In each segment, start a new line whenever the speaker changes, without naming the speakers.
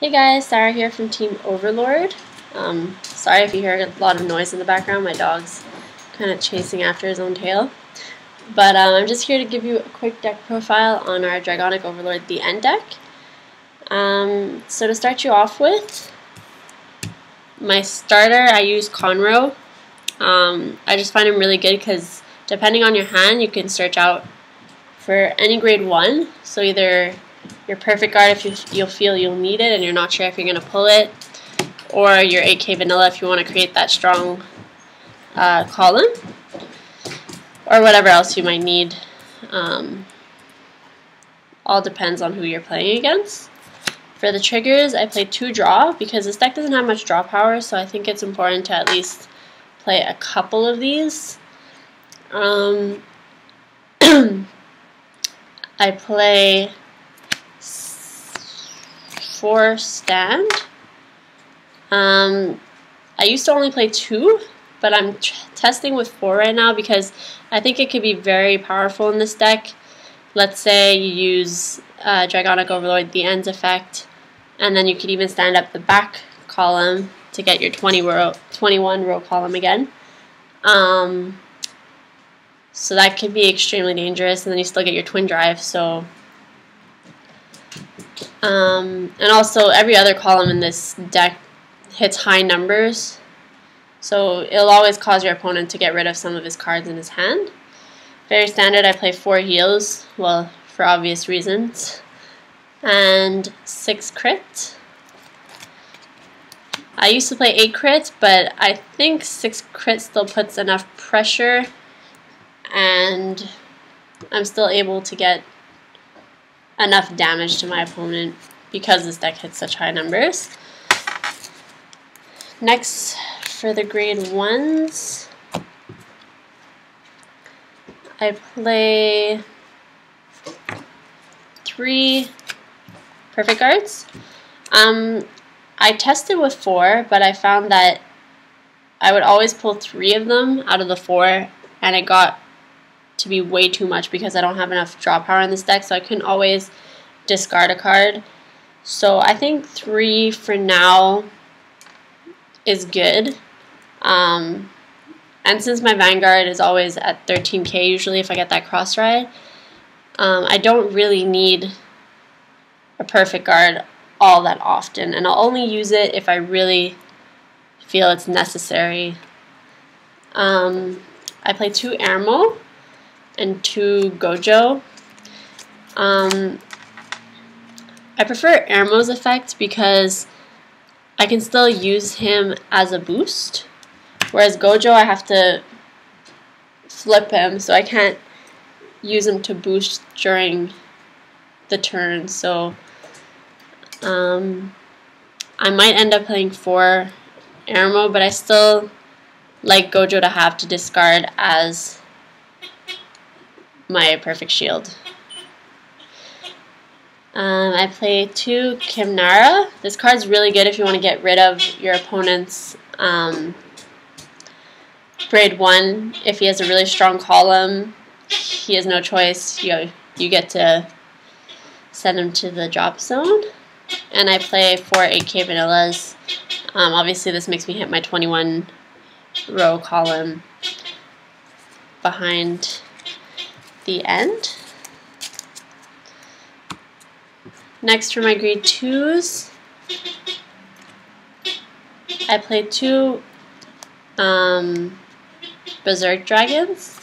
Hey guys, Sarah here from Team Overlord. Sorry if you hear a lot of noise in the background. My dog's kind of chasing after his own tail. But I'm just here to give you a quick deck profile on our Dragonic Overlord the End deck. So to start you off with, my starter, I use Conroe. I just find him really good because depending on your hand, you can search out for any grade 1. So either your perfect guard if you'll feel you'll need it and you're not sure if you're going to pull it, or your 8K vanilla if you want to create that strong column, or whatever else you might need. All depends on who you're playing against. For the triggers, I play 2 draw because this deck doesn't have much draw power, so I think it's important to at least play a couple of these. I play 4 stand. I used to only play 2, but I'm testing with 4 right now because I think it could be very powerful in this deck. Let's say you use Dragonic Overlord the Ends effect, and then you could even stand up the back column to get your 21 row column again. So that could be extremely dangerous, and then you still get your twin drive. So, and also every other column in this deck hits high numbers, so it'll always cause your opponent to get rid of some of his cards in his hand. Very standard, I play 4 heals, well, for obvious reasons, and 6 crit. I used to play 8 crit, but I think 6 crit still puts enough pressure, and I'm still able to get enough damage to my opponent because this deck hits such high numbers. Next, for the grade 1s, I play 3 perfect guards. I tested with 4, but I found that I would always pull 3 of them out of the 4, and it got to be way too much because I don't have enough draw power in this deck, so I couldn't always discard a card. So I think 3 for now is good. And since my Vanguard is always at 13k usually if I get that cross ride, I don't really need a perfect guard all that often, and I'll only use it if I really feel it's necessary. I play 2 Airmo and 2 Gojo. I prefer Airmo's effect because I can still use him as a boost, whereas Gojo I have to flip him, so I can't use him to boost during the turn. So I might end up playing 4 Airmo, but I still like Gojo to have to discard as my perfect shield. I play 2 Kimnara. This card's really good if you want to get rid of your opponent's grade 1. If he has a really strong column, he has no choice. You get to send him to the drop zone. And I play 4 8K vanillas. Obviously this makes me hit my 21 row column behind the end. Next, for my grade 2s, I play 2 Berserk Dragons.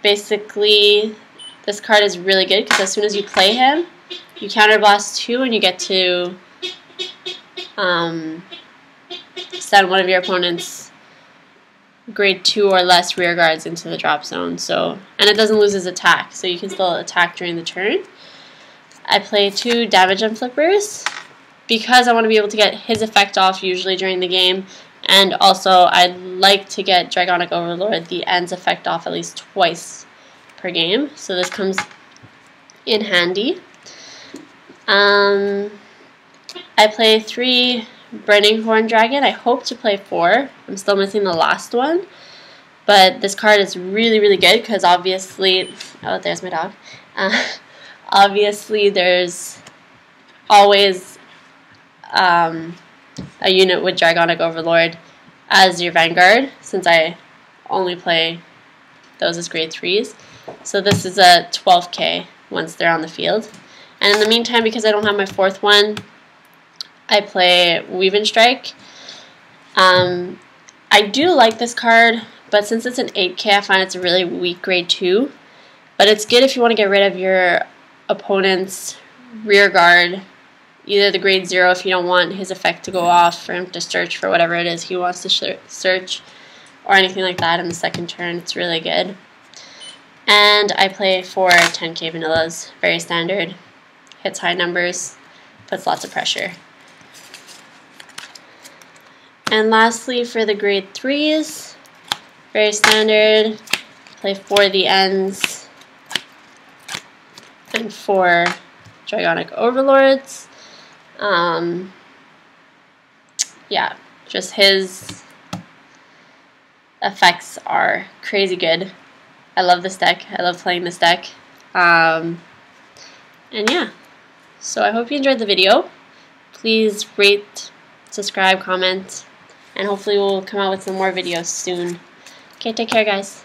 Basically, this card is really good because as soon as you play him, you counterblast 2 and you get to send one of your opponent's grade 2 or less rear guards into the drop zone. So, and it doesn't lose his attack, so you can still attack during the turn. I play 2 damage and flippers because I want to be able to get his effect off usually during the game, and also I'd like to get Dragonic Overlord the Ends effect off at least twice per game, so this comes in handy. I play 3 Burning Horn Dragon. I hope to play 4. I'm still missing the last one, but this card is really, really good because obviously, oh, there's my dog. Obviously, there's always a unit with Dragonic Overlord as your Vanguard, since I only play those as grade 3s. So this is a 12k once they're on the field. And in the meantime, because I don't have my 4th one, I play Weave and Strike. I do like this card, but since it's an 8k, I find it's a really weak grade 2. But it's good if you want to get rid of your opponent's rear guard, either the grade 0 if you don't want his effect to go off for him to search for whatever it is he wants to search, or anything like that in the second turn. It's really good. And I play 4 10k vanillas, very standard, hits high numbers, puts lots of pressure. And lastly, for the grade 3s, very standard, play 4 the ends and 4 Dragonic Overlords. Yeah, just his effects are crazy good. I love this deck. I love playing this deck. And yeah, so I hope you enjoyed the video. Please rate, subscribe, comment, and hopefully we'll come out with some more videos soon. Okay, take care, guys.